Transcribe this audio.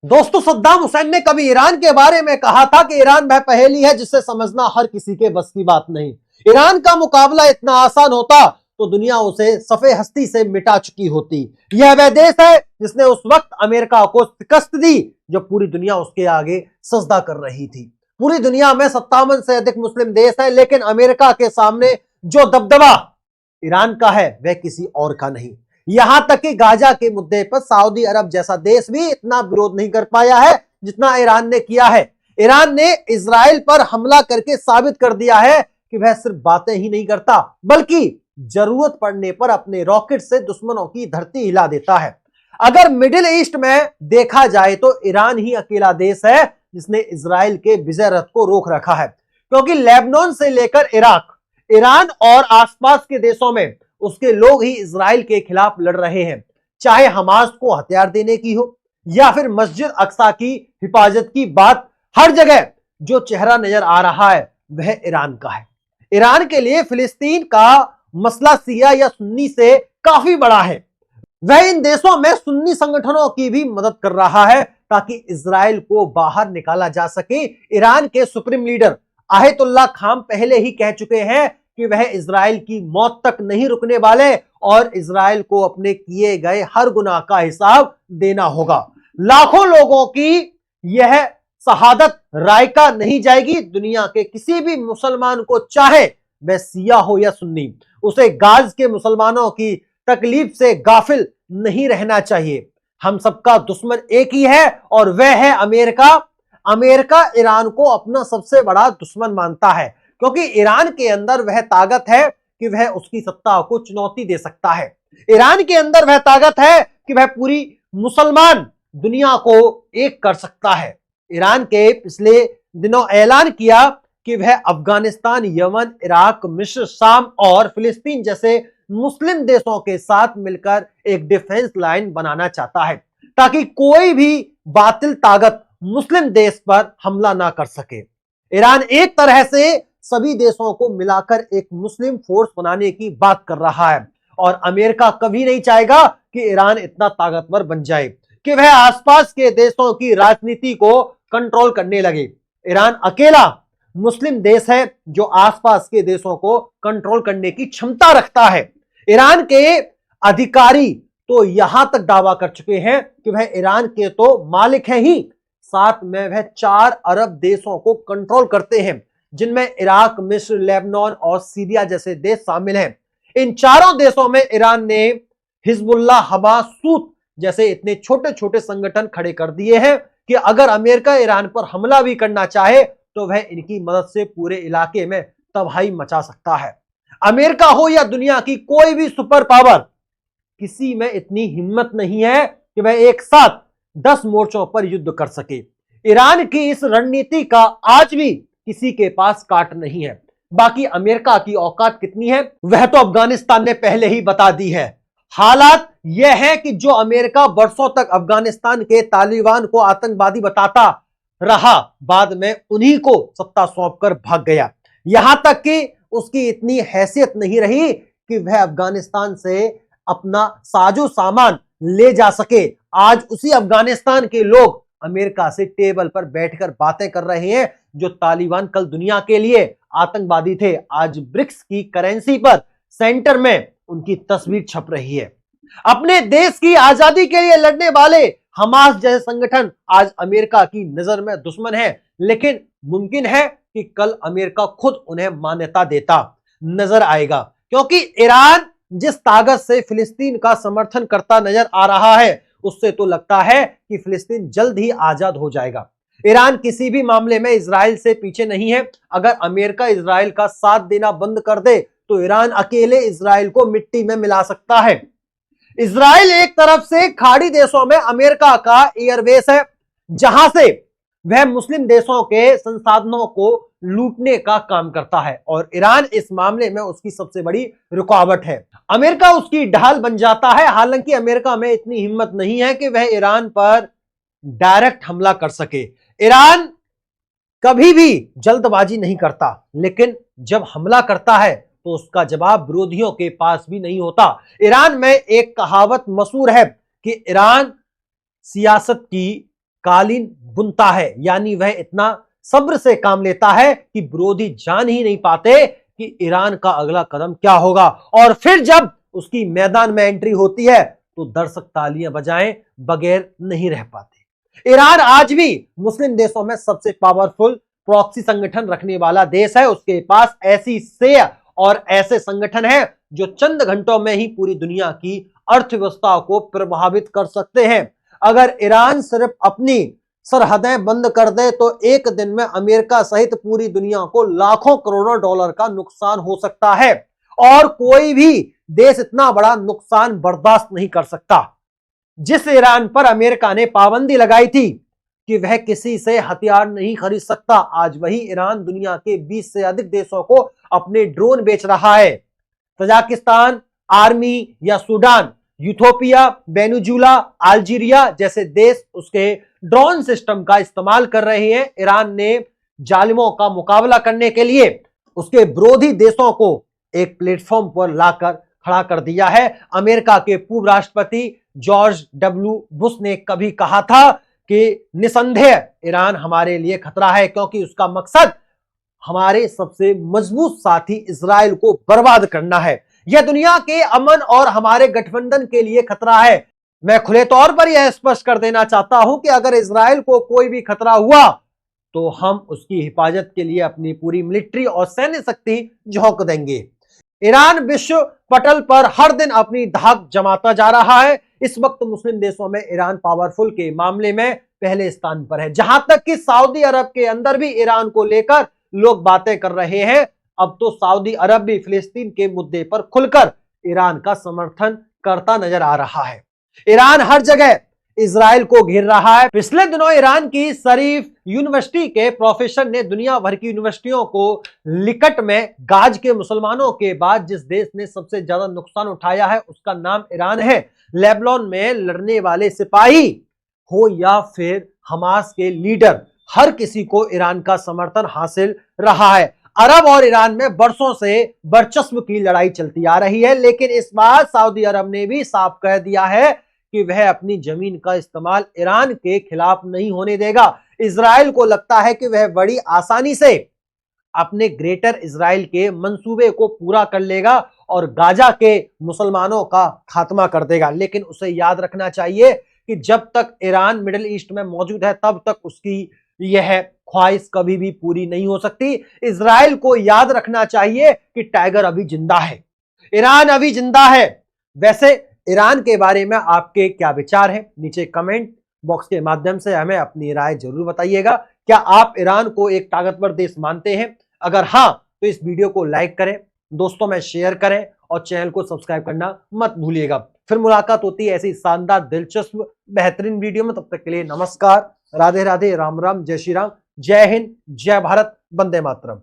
दोस्तों, सद्दाम हुसैन ने कभी ईरान के बारे में कहा था कि ईरान वह पहेली है जिसे समझना हर किसी के बस की बात नहीं। ईरान का मुकाबला इतना आसान होता तो दुनिया उसे सफे हस्ती से मिटा चुकी होती। यह वह देश है जिसने उस वक्त अमेरिका को शिकस्त दी जब पूरी दुनिया उसके आगे सजदा कर रही थी। पूरी दुनिया में 57 से अधिक मुस्लिम देश है, लेकिन अमेरिका के सामने जो दबदबा ईरान का है वह किसी और का नहीं। यहां तक कि गाजा के मुद्दे पर सऊदी अरब जैसा देश भी इतना विरोध नहीं कर पाया है जितना ईरान ने किया है। ईरान ने इजराइल पर हमला करके साबित कर दिया है कि वह सिर्फ बातें ही नहीं करता बल्कि जरूरत पड़ने पर अपने रॉकेट से दुश्मनों की धरती हिला देता है। अगर मिडिल ईस्ट में देखा जाए तो ईरान ही अकेला देश है जिसने इजराइल के विजय रथ को रोक रखा है, क्योंकि लेबनान से लेकर इराक, ईरान और आसपास के देशों में उसके लोग ही इजराइल के खिलाफ लड़ रहे हैं। चाहे हमास को हथियार देने की हो या फिर मस्जिद अक्सा की हिफाजत की बात, हर जगह जो चेहरा नजर आ रहा है वह ईरान का है। ईरान के लिए फिलिस्तीन का मसला शिया या सुन्नी से काफी बड़ा है। वह इन देशों में सुन्नी संगठनों की भी मदद कर रहा है ताकि इजराइल को बाहर निकाला जा सके। ईरान के सुप्रीम लीडर आयतुल्लाह खाम पहले ही कह चुके हैं कि वह इजराइल की मौत तक नहीं रुकने वाले और इजराइल को अपने किए गए हर गुनाह का हिसाब देना होगा। लाखों लोगों की यह शहादत रायका नहीं जाएगी। दुनिया के किसी भी मुसलमान को, चाहे वह शिया हो या सुन्नी, उसे गाज के मुसलमानों की तकलीफ से गाफिल नहीं रहना चाहिए। हम सबका दुश्मन एक ही है और वह है अमेरिका। अमेरिका ईरान को अपना सबसे बड़ा दुश्मन मानता है क्योंकि ईरान के अंदर वह ताकत है कि वह उसकी सत्ता को चुनौती दे सकता है। ईरान के अंदर वह ताकत है कि वह पूरी मुसलमान दुनिया को एक कर सकता है। ईरान के पिछले दिनों ऐलान किया कि वह अफगानिस्तान, यमन, इराक, मिस्र, शाम और फिलिस्तीन जैसे मुस्लिम देशों के साथ मिलकर एक डिफेंस लाइन बनाना चाहता है ताकि कोई भी बातिल ताकत मुस्लिम देश पर हमला ना कर सके। ईरान एक तरह से सभी देशों को मिलाकर एक मुस्लिम फोर्स बनाने की बात कर रहा है और अमेरिका कभी नहीं चाहेगा कि ईरान इतना ताकतवर बन जाए कि वह आसपास के देशों की राजनीति को कंट्रोल करने लगे। ईरान अकेला मुस्लिम देश है जो आसपास के देशों को कंट्रोल करने की क्षमता रखता है। ईरान के अधिकारी तो यहां तक दावा कर चुके हैं कि वह ईरान के तो मालिक हैं ही, साथ में वह 4 अरब देशों को कंट्रोल करते हैं जिनमें इराक, मिस्र, लेबनान और सीरिया जैसे देश शामिल हैं। इन चारों देशों में ईरान ने हिजबुल्लाह, हमास, सूत जैसे इतने छोटे छोटे संगठन खड़े कर दिए हैं कि अगर अमेरिका ईरान पर हमला भी करना चाहे तो वह इनकी मदद से पूरे इलाके में तबाही मचा सकता है। अमेरिका हो या दुनिया की कोई भी सुपर पावर, किसी में इतनी हिम्मत नहीं है कि वह एक साथ 10 मोर्चों पर युद्ध कर सके। ईरान की इस रणनीति का आज भी किसी के पास काट नहीं है। बाकी अमेरिका की औकात कितनी है वह तो अफगानिस्तान ने पहले ही बता दी है। हालात यह है कि जो अमेरिका बरसों तक अफगानिस्तान के तालिबान को आतंकवादी बताता रहा, बाद में उन्हीं को सत्ता सौंपकर भाग गया। यहां तक कि उसकी इतनी हैसियत नहीं रही कि वह अफगानिस्तान से अपना साजो सामान ले जा सके। आज उसी अफगानिस्तान के लोग अमेरिका से टेबल पर बैठकर बातें कर रहे हैं। जो तालिबान कल दुनिया के लिए आतंकवादी थे, आज ब्रिक्स की करेंसी पर सेंटर में उनकी तस्वीर छप रही है। अपने देश की आजादी के लिए लड़ने वाले हमास जैसे संगठन आज अमेरिका की नजर में दुश्मन है, लेकिन मुमकिन है कि कल अमेरिका खुद उन्हें मान्यता देता नजर आएगा, क्योंकि ईरान जिस ताकत से फिलिस्तीन का समर्थन करता नजर आ रहा है उससे तो लगता है कि फिलिस्तीन जल्द ही आजाद हो जाएगा। ईरान किसी भी मामले में इजराइल से पीछे नहीं है। अगर अमेरिका इजराइल का साथ देना बंद कर दे तो ईरान अकेले इजराइल को मिट्टी में मिला सकता है। इजराइल एक तरफ से खाड़ी देशों में अमेरिका का एयरबेस है जहां से वह मुस्लिम देशों के संसाधनों को लूटने का काम करता है और ईरान इस मामले में उसकी सबसे बड़ी रुकावट है। अमेरिका उसकी ढाल बन जाता है। हालांकि अमेरिका में इतनी हिम्मत नहीं है कि वह ईरान पर डायरेक्ट हमला कर सके। ईरान कभी भी जल्दबाजी नहीं करता, लेकिन जब हमला करता है तो उसका जवाब विरोधियों के पास भी नहीं होता। ईरान में एक कहावत मशहूर है कि ईरान सियासत की कालीन बुनता है, यानी वह इतना सब्र से काम लेता है कि विरोधी जान ही नहीं पाते कि ईरान का अगला कदम क्या होगा। और फिर जब उसकी मैदान में एंट्री होती है तो दर्शक तालियां बजाएं बगैर नहीं रह पाते। ईरान आज भी मुस्लिम देशों में सबसे पावरफुल प्रॉक्सी संगठन रखने वाला देश है। उसके पास ऐसी सेना और ऐसे संगठन हैं जो चंद घंटों में ही पूरी दुनिया की अर्थव्यवस्था को प्रभावित कर सकते हैं। अगर ईरान सिर्फ अपनी सरहदें बंद कर दे तो एक दिन में अमेरिका सहित पूरी दुनिया को लाखों करोड़ों डॉलर का नुकसान हो सकता है, और कोई भी देश इतना बड़ा नुकसान बर्दाश्त नहीं कर सकता। जिस ईरान पर अमेरिका ने पाबंदी लगाई थी कि वह किसी से हथियार नहीं खरीद सकता, आज वही ईरान दुनिया के 20 से अधिक देशों को अपने ड्रोन बेच रहा है। तजाकिस्तान, आर्मी या सूडान, यूथोपिया, वेनेजुला, अल्जीरिया जैसे देश उसके ड्रोन सिस्टम का इस्तेमाल कर रहे हैं। ईरान ने जालिमों का मुकाबला करने के लिए उसके विरोधी देशों को एक प्लेटफॉर्म पर लाकर खड़ा कर दिया है। अमेरिका के पूर्व राष्ट्रपति जॉर्ज डब्ल्यू बुश ने कभी कहा था कि निसंदेह ईरान हमारे लिए खतरा है, क्योंकि उसका मकसद हमारे सबसे मजबूत साथी इजराइल को बर्बाद करना है। यह दुनिया के अमन और हमारे गठबंधन के लिए खतरा है। मैं खुले तौर पर यह स्पष्ट कर देना चाहता हूं कि अगर इजराइल को कोई भी खतरा हुआ तो हम उसकी हिफाजत के लिए अपनी पूरी मिलिट्री और सैन्य शक्ति झोंक देंगे। ईरान विश्व पटल पर हर दिन अपनी धाक जमाता जा रहा है। इस वक्त मुस्लिम देशों में ईरान पावरफुल के मामले में पहले स्थान पर है। जहां तक कि सऊदी अरब के अंदर भी ईरान को लेकर लोग बातें कर रहे हैं। अब तो सऊदी अरब भी फिलिस्तीन के मुद्दे पर खुलकर ईरान का समर्थन करता नजर आ रहा है। ईरान हर जगह इजराइल को घेर रहा है। पिछले दिनों ईरान की शरीफ यूनिवर्सिटी के प्रोफेसर ने दुनिया भर की यूनिवर्सिटियों को लिकट में गाज के मुसलमानों के बाद जिस देश ने सबसे ज्यादा नुकसान उठाया है उसका नाम ईरान है। लेबनान में लड़ने वाले सिपाही हो या फिर हमास के लीडर, हर किसी को ईरान का समर्थन हासिल रहा है। अरब और ईरान में बरसों से वर्चस्व की लड़ाई चलती आ रही है, लेकिन इस बार सऊदी अरब ने भी साफ कह दिया है कि वह अपनी जमीन का इस्तेमाल ईरान के खिलाफ नहीं होने देगा। इजराइल को लगता है कि वह बड़ी आसानी से अपने ग्रेटर इजराइल के मंसूबे को पूरा कर लेगा और गाजा के मुसलमानों का खात्मा कर देगा। लेकिन उसे याद रखना चाहिए कि जब तक ईरान मिडिल ईस्ट में मौजूद है तब तक उसकी यह ख्वाहिश कभी भी पूरी नहीं हो सकती। इजराइल को याद रखना चाहिए कि टाइगर अभी जिंदा है, ईरान अभी जिंदा है। वैसे ईरान के बारे में आपके क्या विचार हैं? नीचे कमेंट बॉक्स के माध्यम से हमें अपनी राय जरूर बताइएगा। क्या आप ईरान को एक ताकतवर देश मानते हैं? अगर हाँ तो इस वीडियो को लाइक करें, दोस्तों में शेयर करें और चैनल को सब्सक्राइब करना मत भूलिएगा। फिर मुलाकात होती है ऐसी शानदार, दिलचस्प, बेहतरीन वीडियो में। तब तक के लिए नमस्कार, राधे राधे, राम राम, जय श्री राम, जय हिंद, जय भारत, वंदे मातरम।